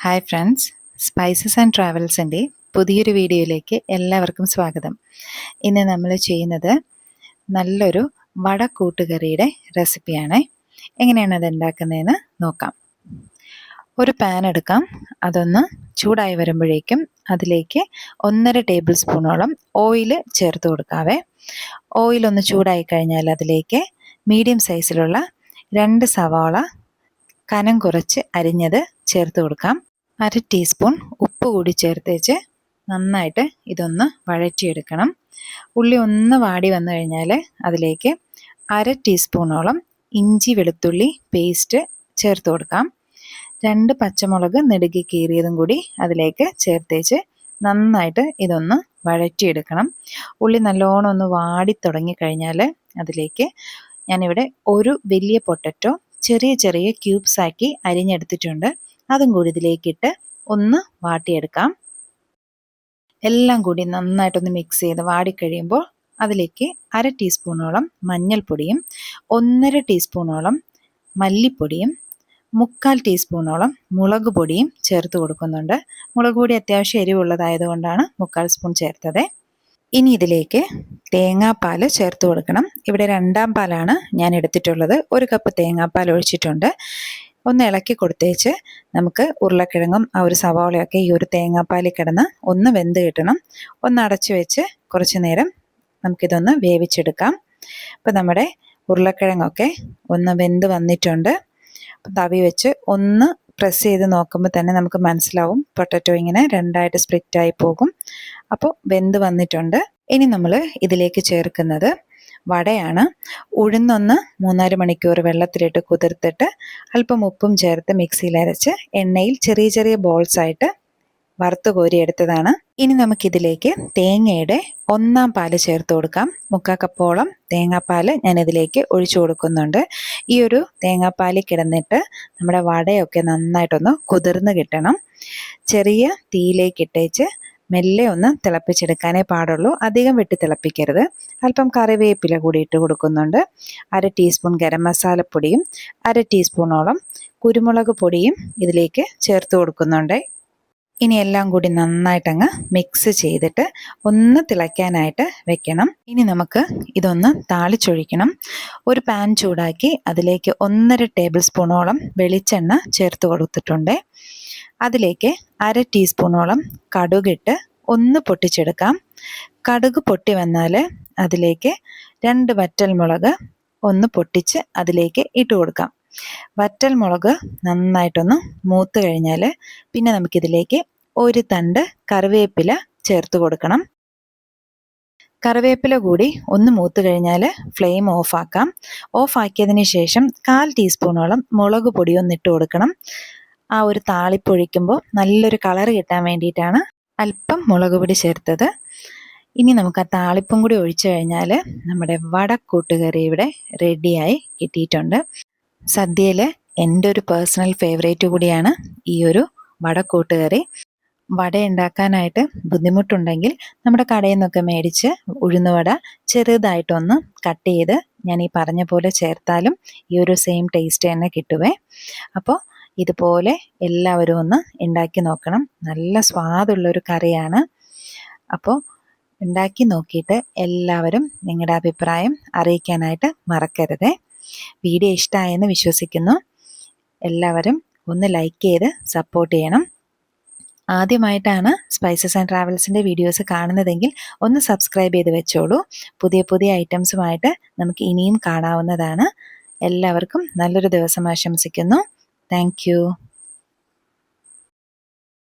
Hi friends, spices and ട്രാവൽസിൻ്റെ പുതിയൊരു വീഡിയോയിലേക്ക് എല്ലാവർക്കും സ്വാഗതം. ഇന്ന് നമ്മൾ ചെയ്യുന്നത് നല്ലൊരു വടക്കൂട്ടുകറിയുടെ റെസിപ്പിയാണ്. എങ്ങനെയാണ് അത് ഉണ്ടാക്കുന്നതെന്ന് നോക്കാം. ഒരു പാൻ എടുക്കാം. അതൊന്ന് ചൂടായി വരുമ്പോഴേക്കും അതിലേക്ക് 1.5 ടേബിൾ സ്പൂണോളം ഓയിൽ ചേർത്ത് കൊടുക്കാവേ. ഓയിലൊന്ന് ചൂടായി കഴിഞ്ഞാൽ അതിലേക്ക് മീഡിയം സൈസിലുള്ള 2 സവാള കനം കുറച്ച് അരിഞ്ഞത് ചേർത്ത് കൊടുക്കാം. 1/2 ടീസ്പൂൺ ഉപ്പ് കൂടി ചേർത്തേച്ച് നന്നായിട്ട് ഇതൊന്ന് വഴറ്റിയെടുക്കണം. ഉള്ളി ഒന്ന് വാടി വന്നു കഴിഞ്ഞാൽ അതിലേക്ക് 1/2 ടീസ്പൂണോളം ഇഞ്ചി വെളുത്തുള്ളി പേസ്റ്റ് ചേർത്ത് കൊടുക്കാം. 2 പച്ചമുളക് നെടുകി കീറിയതും കൂടി അതിലേക്ക് ചേർത്തേച്ച് നന്നായിട്ട് ഇതൊന്ന് വഴറ്റിയെടുക്കണം. ഉള്ളി നല്ലോണം ഒന്ന് വാടി തുടങ്ങിക്കഴിഞ്ഞാൽ അതിലേക്ക് ഞാനിവിടെ ഒരു വലിയ പൊട്ടറ്റോ ചെറിയ ചെറിയ ക്യൂബ്സ് ആക്കി അരിഞ്ഞെടുത്തിട്ടുണ്ട്. അതും കൂടി ഇതിലേക്കിട്ട് ഒന്ന് വാട്ടിയെടുക്കാം. എല്ലാം കൂടി നന്നായിട്ടൊന്ന് മിക്സ് ചെയ്ത് വാടിക്കഴിയുമ്പോൾ അതിലേക്ക് 1/2 ടീസ്പൂണോളം മഞ്ഞൾപ്പൊടിയും 1.5 ടീസ്പൂണോളം മല്ലിപ്പൊടിയും 3/4 ടീസ്പൂണോളം മുളക് പൊടിയും ചേർത്ത് കൊടുക്കുന്നുണ്ട്. മുളക് പൊടി അത്യാവശ്യം എരിവുള്ളതായതുകൊണ്ടാണ് 3/4 സ്പൂൺ ചേർത്തത്. ഇനി ഇതിലേക്ക് തേങ്ങാപ്പാൽ ചേർത്ത് കൊടുക്കണം. ഇവിടെ 2-ാം പാലാണ് ഞാൻ എടുത്തിട്ടുള്ളത്. 1 കപ്പ് തേങ്ങാപ്പാൽ ഒഴിച്ചിട്ടുണ്ട്. ഒന്ന് ഇളക്കി കൊടുത്തേച്ച് നമുക്ക് ഉരുളക്കിഴങ്ങും ആ ഒരു സവാളയൊക്കെ ഈ ഒരു തേങ്ങാപ്പാലിൽ കിടന്ന് ഒന്ന് വെന്ത് കിട്ടണം. ഒന്ന് അടച്ചു വെച്ച് കുറച്ച് നേരം നമുക്കിതൊന്ന് വേവിച്ചെടുക്കാം. അപ്പോൾ നമ്മുടെ ഉരുളക്കിഴങ്ങൊക്കെ ഒന്ന് വെന്ത് വന്നിട്ടുണ്ട്. തവി വെച്ച് ഒന്ന് പ്രസ് ചെയ്ത് നോക്കുമ്പോൾ തന്നെ നമുക്ക് മനസ്സിലാവും പൊട്ടറ്റോ ഇങ്ങനെ 2ആയിട്ട് സ്പ്ലിറ്റായി പോകും. അപ്പോൾ വെന്ത് വന്നിട്ടുണ്ട്. ഇനി നമ്മൾ ഇതിലേക്ക് ചേർക്കുന്നത് വടയാണ്. ഉഴുന്നൊന്ന് 3-4 മണിക്കൂർ വെള്ളത്തിലിട്ട് കുതിർത്തിട്ട് അല്പം ഉപ്പും ചേർത്ത് മിക്സിയിൽ അരച്ച് എണ്ണയിൽ ചെറിയ ചെറിയ ബോൾസ് ആയിട്ട് വറുത്ത് കോരിയെടുത്തതാണ്. ഇനി നമുക്കിതിലേക്ക് തേങ്ങയുടെ 1-ാം പാല് ചേർത്ത് കൊടുക്കാം. 3/4 കപ്പോളം തേങ്ങാപ്പാൽ ഞാനിതിലേക്ക് ഒഴിച്ചു കൊടുക്കുന്നുണ്ട്. ഈ ഒരു തേങ്ങാപ്പാലിൽ കിടന്നിട്ട് നമ്മുടെ വടയൊക്കെ നന്നായിട്ടൊന്ന് കുതിർന്ന് കിട്ടണം. ചെറിയ തീയിലേക്ക് ഇട്ടേച്ച് മെല്ലെ ഒന്ന് തിളപ്പിച്ചെടുക്കാനേ പാടുള്ളൂ. അധികം വെട്ടി തിളപ്പിക്കരുത്. അല്പം കറിവേപ്പില കൂടി ഇട്ട് കൊടുക്കുന്നുണ്ട്. 1/2 ടീസ്പൂൺ ഗരം മസാലപ്പൊടിയും 1/2 ടീസ്പൂണോളം കുരുമുളക് പൊടിയും ഇതിലേക്ക് ചേർത്ത് കൊടുക്കുന്നുണ്ട്. ഇനി എല്ലാം കൂടി നന്നായിട്ടങ്ങ് മിക്സ് ചെയ്തിട്ട് ഒന്ന് തിളയ്ക്കാനായിട്ട് വെക്കണം. ഇനി നമുക്ക് ഇതൊന്ന് താളിച്ചൊഴിക്കണം. ഒരു പാൻ ചൂടാക്കി അതിലേക്ക് 1.5 ടേബിൾ സ്പൂണോളം വെളിച്ചെണ്ണ ചേർത്ത് കൊടുത്തിട്ടുണ്ട്. അതിലേക്ക് 1/2 ടീസ്പൂണോളം കടുകിട്ട് ഒന്ന് പൊട്ടിച്ചെടുക്കാം. കടുക് പൊട്ടി വന്നാൽ അതിലേക്ക് 2 വറ്റൽമുളക് ഒന്ന് പൊട്ടിച്ച് അതിലേക്ക് ഇട്ട് കൊടുക്കാം. വറ്റൽമുളക് നന്നായിട്ടൊന്ന് മൂത്ത് കഴിഞ്ഞാൽ പിന്നെ നമുക്കിതിലേക്ക് ഒരു തണ്ട് കറിവേപ്പില ചേർത്ത് കൊടുക്കണം. കറിവേപ്പില കൂടി ഒന്ന് മൂത്ത് കഴിഞ്ഞാൽ ഫ്ലെയിം ഓഫാക്കാം. ഓഫാക്കിയതിന് ശേഷം 1/4 ടീസ്പൂണോളം മുളക് പൊടി ഒന്ന് ഇട്ട് കൊടുക്കണം. ആ ഒരു താളിപ്പൊഴിക്കുമ്പോൾ നല്ലൊരു കളർ കിട്ടാൻ വേണ്ടിയിട്ടാണ് അല്പം മുളക് പൊടി ചേർത്തത്. ഇനി നമുക്ക് ആ താളിപ്പും കൂടി ഒഴിച്ചു കഴിഞ്ഞാൽ നമ്മുടെ വടക്കൂട്ടുകറി ഇവിടെ റെഡിയായി കിട്ടിയിട്ടുണ്ട്. സദ്യയിൽ എൻ്റെ ഒരു പേഴ്സണൽ ഫേവറേറ്റ് കൂടിയാണ് ഈ ഒരു വടക്കൂട്ടുകറി. വട ഉണ്ടാക്കാനായിട്ട് ബുദ്ധിമുട്ടുണ്ടെങ്കിൽ നമ്മുടെ കടയിൽ നിന്നൊക്കെ മേടിച്ച് ഉഴുന്നുവട ചെറുതായിട്ടൊന്ന് കട്ട് ചെയ്ത് ഞാൻ ഈ പറഞ്ഞ പോലെ ചേർത്താലും ഈ ഒരു സെയിം ടേസ്റ്റ് തന്നെ കിട്ടുവേ. അപ്പോൾ ഇതുപോലെ എല്ലാവരും ഒന്ന് ഉണ്ടാക്കി നോക്കണം. നല്ല സ്വാദുള്ളൊരു കറിയാണ്. അപ്പോൾ ഉണ്ടാക്കി നോക്കിയിട്ട് എല്ലാവരും നിങ്ങളുടെ അഭിപ്രായം അറിയിക്കാനായിട്ട് മറക്കരുത്. വീഡിയോ ഇഷ്ടമായെന്ന് വിശ്വസിക്കുന്നു. എല്ലാവരും ഒന്ന് ലൈക്ക് ചെയ്ത് സപ്പോർട്ട് ചെയ്യണം. ആദ്യമായിട്ടാണ് സ്പൈസസ് ആൻഡ് ട്രാവൽസിൻ്റെ വീഡിയോസ് കാണുന്നതെങ്കിൽ ഒന്ന് സബ്സ്ക്രൈബ് ചെയ്ത് വെച്ചോളൂ. പുതിയ പുതിയ ഐറ്റംസുമായിട്ട് നമുക്ക് ഇനിയും കാണാവുന്നതാണ്. എല്ലാവർക്കും നല്ലൊരു ദിവസം ആശംസിക്കുന്നു. Thank you.